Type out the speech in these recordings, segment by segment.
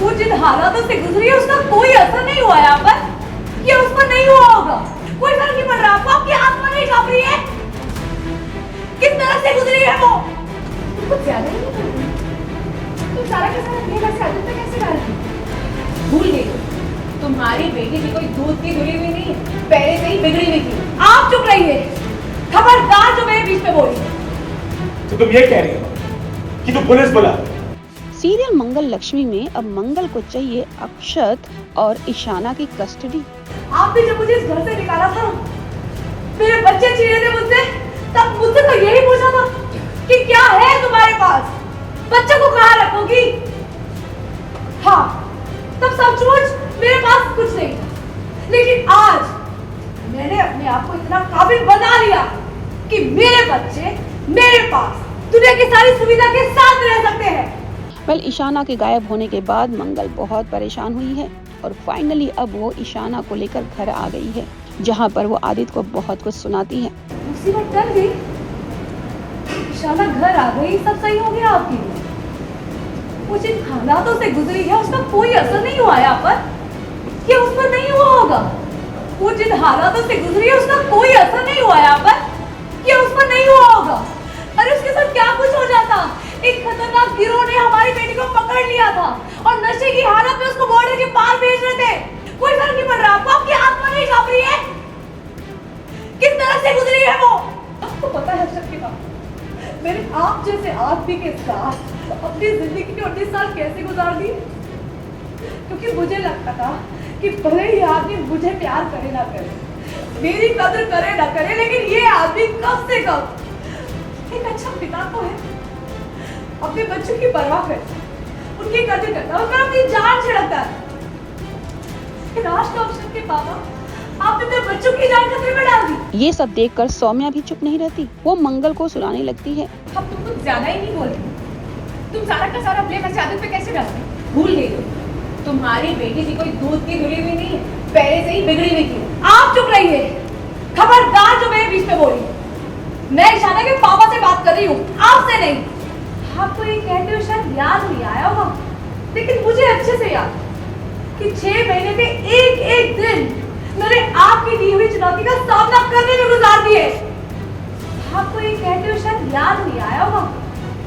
वो जिन हालातों से गुजरी है उसका कोई असर नहीं हुआ यहाँ पर। ये उस पर नहीं हुआ होगा, कोई फर्क नहीं पड़ रहा आपको। आपकी आत्मा नहीं कांप रही है? किस तरह से गुजरी है वो? कुछ ज्यादा ही नहीं करती। तुम सारा के सारा अपने घर से आदत पे कैसे डाल दी? भूल गई हो, तुम्हारी बेटी भी कोई दूध की धुली हुई नहीं, पहले से ही बिगड़ी हुई थी। आप चुप रहिए, खबरदार जो मेरे बीच में बोली। तो तुम ये कह रही हो कि तुम पुलिस बुला? सीरियल मंगल लक्ष्मी में अब मंगल को चाहिए अक्षत और ईशाना की कस्टडी। आपने जब मुझे इस घर से निकाला था, मेरे बच्चे छीने थे मुझसे, तब मुझसे तो यही पूछा था कि क्या है तुम्हारे पास, बच्चों को कहाँ रखोगी? हाँ, तब सचमुच मेरे पास कुछ नहीं था, लेकिन आज मैंने अपने आप को इतना काबिल बना लिया कि मेरे बच्चे मेरे पास दुनिया की सारी सुविधा के साथ रह सकते हैं। वेल, ईशाना के गायब होने के बाद मंगल बहुत परेशान हुई है और फाइनली अब वो ईशाना को लेकर घर आ गई है, जहाँ पर वो आदित्य को बहुत कुछ सुनाती है। मुसीबत टल गई, ईशाना घर आ गई, सब सही हो गया आपके लिए। वो जिन हालातों से गुजरी है उसका कोई असर नहीं हुआ यहाँ पर। ये उस पर नहीं हुआ होगा। वो जिन हालातों से गुजरी है उसका कोई असर नहीं हुआ यहाँ पर। ये उस पर नहीं हुआ होगा। अरे उसके साथ क्या कुछ हो जाता। एक खतरनाक गिरोह ने हमारी बेटी को पकड़ लिया था और नशे की हालत में उसको बॉर्डर के पार भेज रहे थे। कोई फर्क नहीं पड़ रहा आपको? आपकी आत्मा नहीं कांप रही है? किस तरह से गुजरी है वो? आपको पता है शक्ति बात, मैंने आप जैसे आदमी के साथ अपनी जिंदगी के 19 साल कैसे गुजार दिए? क्योंकि मुझे लगता था कि भले ही आदमी मुझे प्यार करे ना करे, मेरी कदर करे ना करे, लेकिन ये आदमी कम से कम एक अच्छा पिता तो है, अपने बच्चों की परवाह करता है, उनकी कदर करता है, उनका अपनी जान छिड़कता है। लेकिन आज का अवसर के पापा, आपने अपने बच्चों की जान खतरे में डाल दी। ये सब देखकर सौम्या भी चुप नहीं रहती, वो मंगल को सुनाने लगती है। अब तुम कुछ ज्यादा ही नहीं बोल रही। तुम सारा का सारा अपने घर से आदत पे कैसे डाल दी? भूल गई हो, तुम्हारी बेटी भी कोई दूध की धुली हुई नहीं, पहले से ही बिगड़ी हुई थी। आप चुप रहिए, खबरदार जो मेरे बीच में बोली। मैं ईशाना के पापा से बात कर रही हूँ, आपसे नहीं। आपको ये कहते हुए शायद याद नहीं आया होगा, लेकिन मुझे अच्छे से याद कि 6 महीने के एक एक दिन मैंने आपकी दी हुई चुनौती का सामना करने में गुजार दिए। आपको ये कहते हुए शायद याद नहीं आया होगा,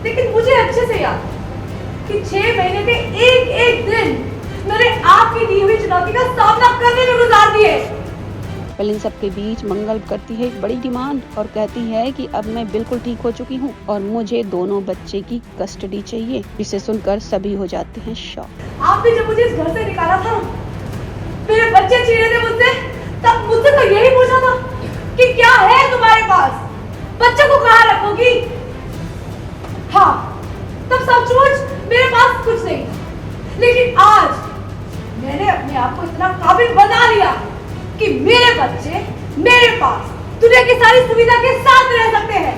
लेकिन मुझे अच्छे से याद कि 6 महीने के एक एक दिन मैंने आपकी दी हुई चुनौती का सामना करने में गुजार दिए। वेल, इन सब के बीच मंगल करती है एक बड़ी डिमांड और कहती है कि अब मैं बिल्कुल ठीक हो चुकी हूँ और मुझे दोनों बच्चे की कस्टडी चाहिए, जिसे सुनकर सभी हो जाते हैं शॉक। आपने जब मुझे इस घर से निकाला था, मेरे बच्चे छीने थे मुझसे, तब मुझसे तो यही पूछा था कि क्या है तुम्हारे पास, बच्चों को कहाँ रखोगी? हाँ, तब सचमुच मेरे पास कुछ नहीं था, लेकिन आज मैंने अपने आप को इतना काबिल बना लिया कि मेरे बच्चे मेरे पास दुनिया की सारी सुविधा के साथ रह सकते हैं।